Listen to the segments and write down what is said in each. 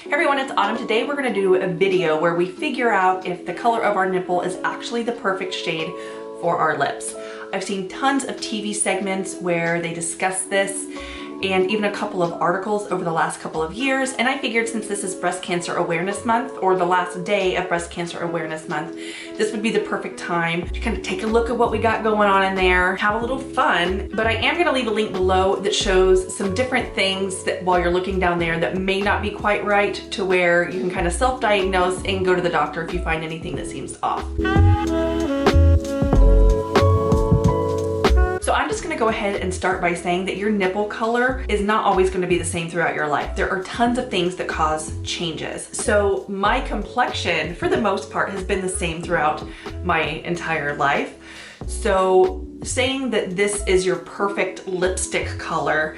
Hey everyone, it's Autumn. Today we're going to do a video where we figure out if the color of our nipple is actually the perfect shade for our lips. I've seen tons of TV segments where they discuss this and even a couple of articles over the last couple of years, and I figured since this is Breast Cancer Awareness Month, or the last day of Breast Cancer Awareness Month, this would be the perfect time to kind of take a look at what we got going on in there, have a little fun. But I am going to leave a link below that shows some different things that while you're looking down there that may not be quite right, to where you can kind of self-diagnose and go to the doctor if you find anything that seems off. So I'm just gonna go ahead and start by saying that your nipple color is not always gonna be the same throughout your life. There are tons of things that cause changes. So my complexion, for the most part, has been the same throughout my entire life. So saying that this is your perfect lipstick color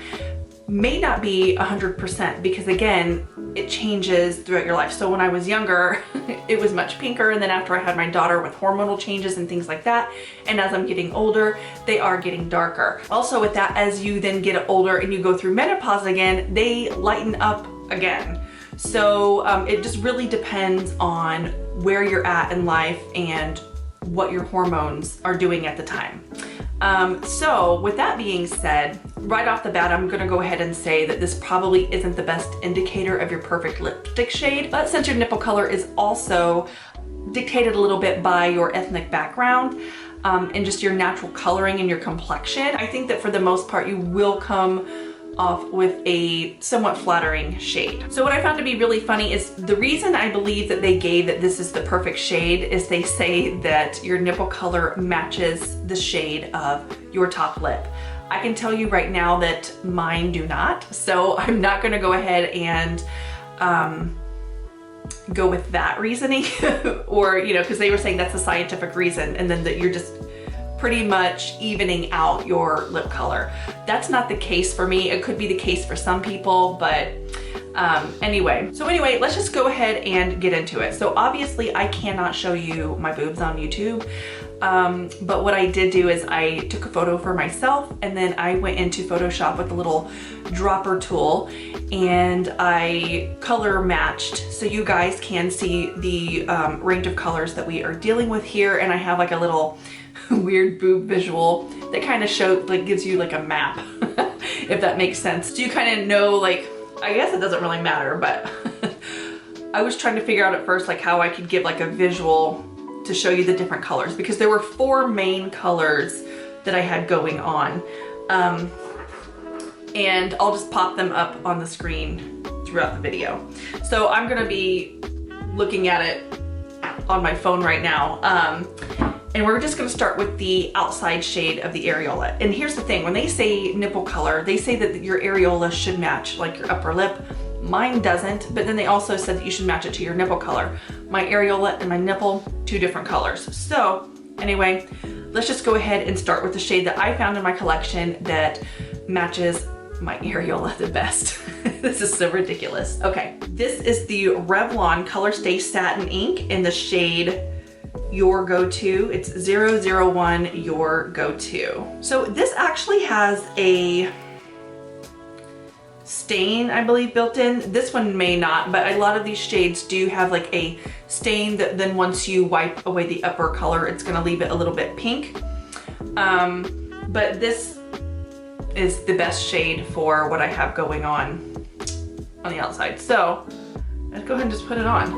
may not be 100%, because again, it changes throughout your life. So when I was younger, it was much pinker, and then after I had my daughter with hormonal changes and things like that, and as I'm getting older, they are getting darker. Also with that, as you then get older and you go through menopause again, they lighten up again. So it just really depends on where you're at in life and what your hormones are doing at the time. So with that being said, right off the bat, I'm gonna go ahead and say that this probably isn't the best indicator of your perfect lipstick shade, but since your nipple color is also dictated a little bit by your ethnic background, and just your natural coloring and your complexion, I think that for the most part, you will come off with a somewhat flattering shade. So what I found to be really funny is the reason I believe that they gave that this is the perfect shade is they say that your nipple color matches the shade of your top lip. I can tell you right now that mine do not, so I'm not gonna go ahead and go with that reasoning or, you know, because they were saying that's a scientific reason, and then that you're just pretty much evening out your lip color. That's not the case for me. It could be the case for some people, but anyway. So anyway, let's just go ahead and get into it. So obviously I cannot show you my boobs on YouTube, but what I did do is I took a photo for myself, and then I went into Photoshop with a little dropper tool, and I color matched so you guys can see the range of colors that we are dealing with here. And I have like a little weird boob visual that kind of shows, like, gives you like a map, if that makes sense. So you kind of know, like, I guess it doesn't really matter, but I was trying to figure out at first like how I could give like a visual to show you the different colors, because there were 4 main colors that I had going on. And I'll just pop them up on the screen throughout the video. So I'm gonna be looking at it on my phone right now. And we're just gonna start with the outside shade of the areola. And here's the thing, when they say nipple color, they say that your areola should match like your upper lip. Mine doesn't, but then they also said that you should match it to your nipple color. My areola and my nipple, 2 different colors. So anyway, let's just go ahead and start with the shade that I found in my collection that matches my areola the best. This is so ridiculous. Okay, this is the Revlon Colorstay Satin ink in the shade Your Go-To. It's 001 Your Go-To. So this actually has a stain, I believe, built in. This one may not, but a lot of these shades do have like a stain that then once you wipe away the upper color, it's gonna leave it a little bit pink. But this is the best shade for what I have going on the outside. So let's go ahead and just put it on.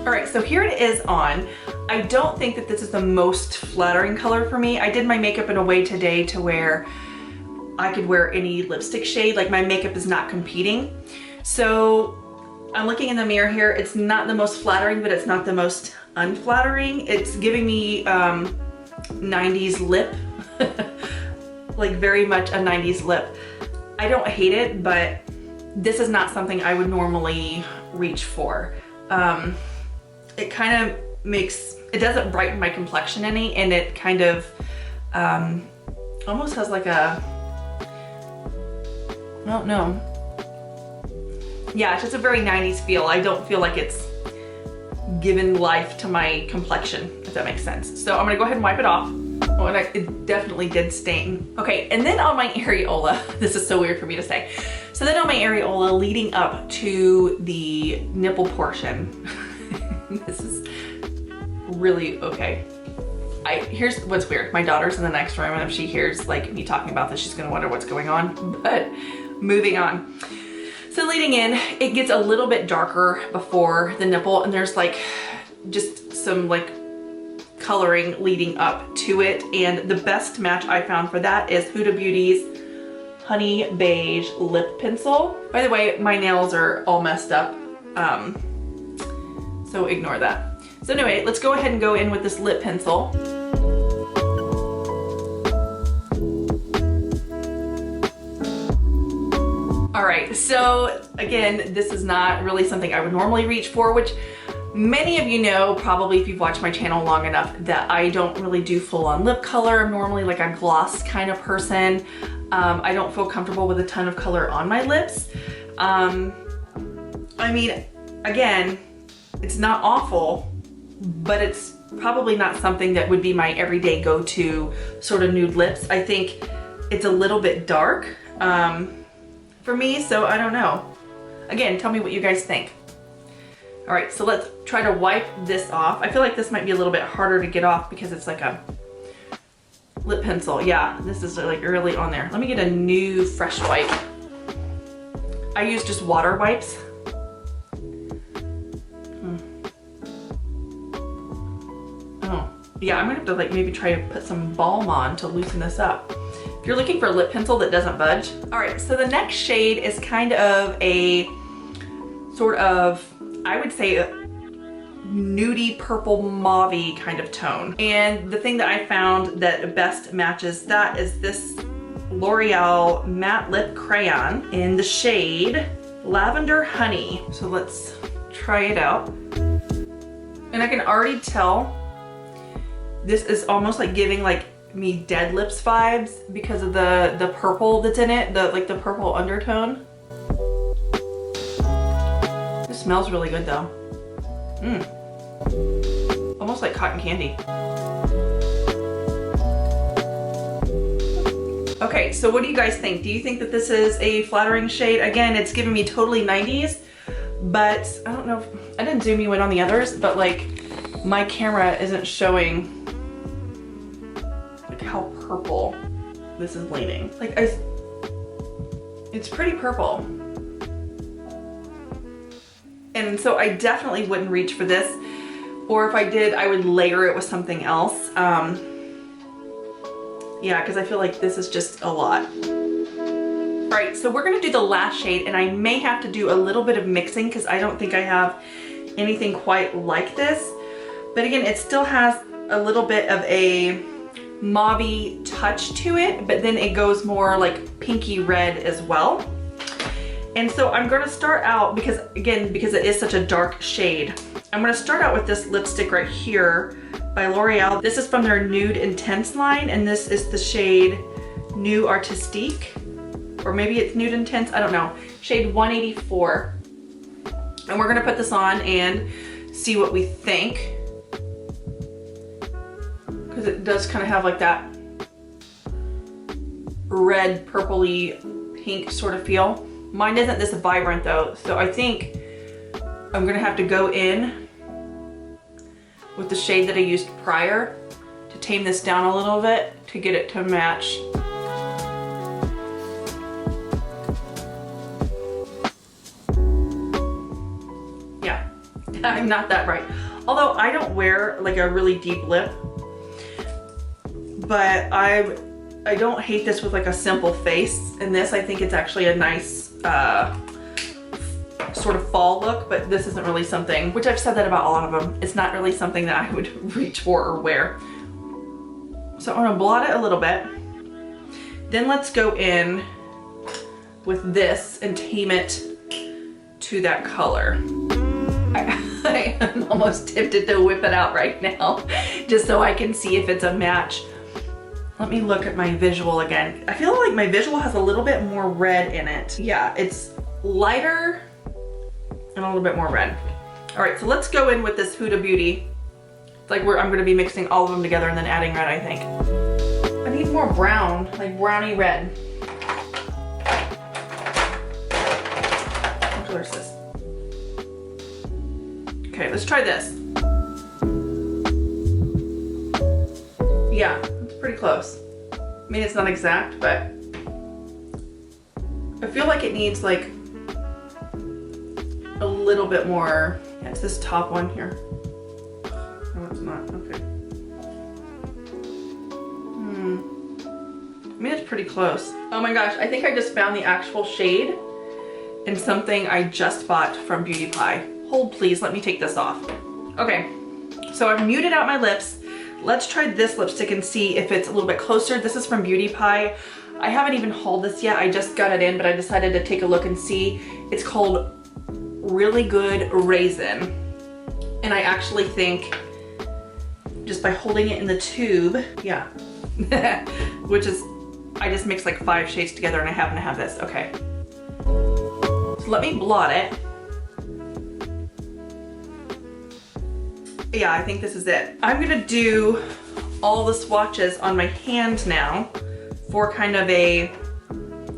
All right, so here it is on. I don't think that this is the most flattering color for me. I did my makeup in a way today to where I could wear any lipstick shade, like my makeup is not competing. So I'm looking in the mirror here. It's not the most flattering, but it's not the most unflattering. It's giving me 90s lip, like very much a 90s lip. I don't hate it, but this is not something I would normally reach for. It kind of makes, it doesn't brighten my complexion any, and it kind of almost has like a, I don't know. Yeah, it's just a very 90s feel. I don't feel like it's given life to my complexion, if that makes sense. So I'm gonna go ahead and wipe it off. Oh, and it definitely did stain. Okay, and then on my areola, this is so weird for me to say. So then on my areola leading up to the nipple portion, this is really okay. Here's what's weird. My daughter's in the next room, and if she hears like me talking about this, she's gonna wonder what's going on, but moving on. So leading in, it gets a little bit darker before the nipple, and there's like just some like coloring leading up to it. And the best match I found for that is Huda Beauty's Honey Beige Lip Pencil. By the way, my nails are all messed up, so ignore that. So anyway, let's go ahead and go in with this lip pencil. All right, so again, this is not really something I would normally reach for, which many of you know, probably if you've watched my channel long enough, that I don't really do full on lip color. I'm normally like a gloss kind of person. I don't feel comfortable with a ton of color on my lips. I mean, again, it's not awful, but it's probably not something that would be my everyday go-to sort of nude lips. I think it's a little bit dark for me, so I don't know. Again, tell me what you guys think. All right, so let's try to wipe this off. I feel like this might be a little bit harder to get off because it's like a lip pencil. Yeah, this is like really on there. Let me get a new fresh wipe. I use just water wipes. Oh, yeah, I'm gonna have to like maybe try to put some balm on to loosen this up. If you're looking for a lip pencil that doesn't budge. All right, so the next shade is kind of a sort of, I would say, a nudie purple mauve-y kind of tone. And the thing that I found that best matches that is this L'Oreal Matte Lip Crayon in the shade Lavender Honey. So let's try it out. And I can already tell this is almost like giving like me Dead Lips vibes because of the purple that's in it, like the purple undertone. It smells really good though. Almost like cotton candy. Okay, so what do you guys think? Do you think that this is a flattering shade? Again, it's giving me totally 90s, but I don't know, I didn't zoom you in on the others, but like my camera isn't showing like how purple this is leaning. Like it's pretty purple. And so I definitely wouldn't reach for this, or if I did, I would layer it with something else. Yeah, because I feel like this is just a lot. All right, so we're gonna do the last shade, and I may have to do a little bit of mixing because I don't think I have anything quite like this. But again, it still has a little bit of a mauve-y touch to it, but then it goes more like pinky red as well. And so I'm gonna start out, because it is such a dark shade, I'm gonna start out with this lipstick right here by L'Oreal. This is from their Nude Intense line, and this is the shade Nude Artistique, or maybe it's Nude Intense, I don't know. Shade 184. And we're gonna put this on and see what we think, because it does kind of have like that red, purpley, pink sort of feel. Mine isn't this vibrant though, so I think I'm gonna have to go in with the shade that I used prior to tame this down a little bit to get it to match. Yeah, I'm not that bright. Although I don't wear like a really deep lip, but I don't hate this with like a simple face. And this, I think it's actually a nice sort of fall look, but this isn't really something, which I've said that about a lot of them. It's not really something that I would reach for or wear. So I'm gonna blot it a little bit. Then let's go in with this and tame it to that color. I am almost tempted to whip it out right now, just so I can see if it's a match. Let me look at my visual again. I feel like my visual has a little bit more red in it. Yeah, it's lighter and a little bit more red. All right, so let's go in with this Huda Beauty. It's like I'm gonna be mixing all of them together and then adding red, I think. I need more brown, like browny red. color is this? Okay, let's try this. Yeah, it's pretty close. I mean, it's not exact, but I feel like it needs like a little bit more. Yeah, it's this top one here. No, it's not. Okay. I mean, it's pretty close. Oh my gosh, I think I just found the actual shade in something I just bought from Beauty Pie. Hold please, let me take this off. Okay, so I've muted out my lips. Let's try this lipstick and see if it's a little bit closer. This is from Beauty Pie. I haven't even hauled this yet. I just got it in, but I decided to take a look and see. It's called Really Good Raisin. And I actually think just by holding it in the tube, yeah, which is, I just mixed like 5 shades together and I happen to have this, okay. So let me blot it. Yeah, I think this is it. I'm gonna do all the swatches on my hand now for kind of a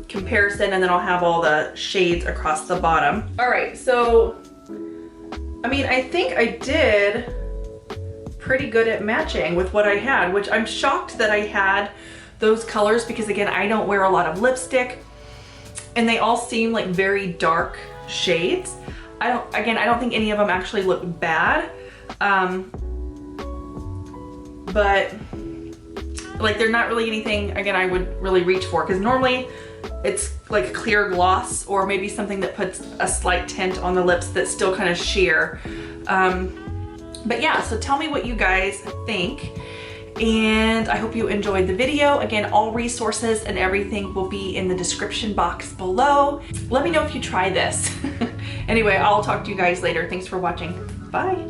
comparison, and then I'll have all the shades across the bottom. All right, so, I mean, I think I did pretty good at matching with what I had, which I'm shocked that I had those colors because again, I don't wear a lot of lipstick and they all seem like very dark shades. I don't think any of them actually look bad. But like they're not really anything, again, I would really reach for, because normally it's like a clear gloss or maybe something that puts a slight tint on the lips that's still kind of sheer. But yeah, so tell me what you guys think. And I hope you enjoyed the video. Again, all resources and everything will be in the description box below. Let me know if you try this. Anyway, I'll talk to you guys later. Thanks for watching. Bye.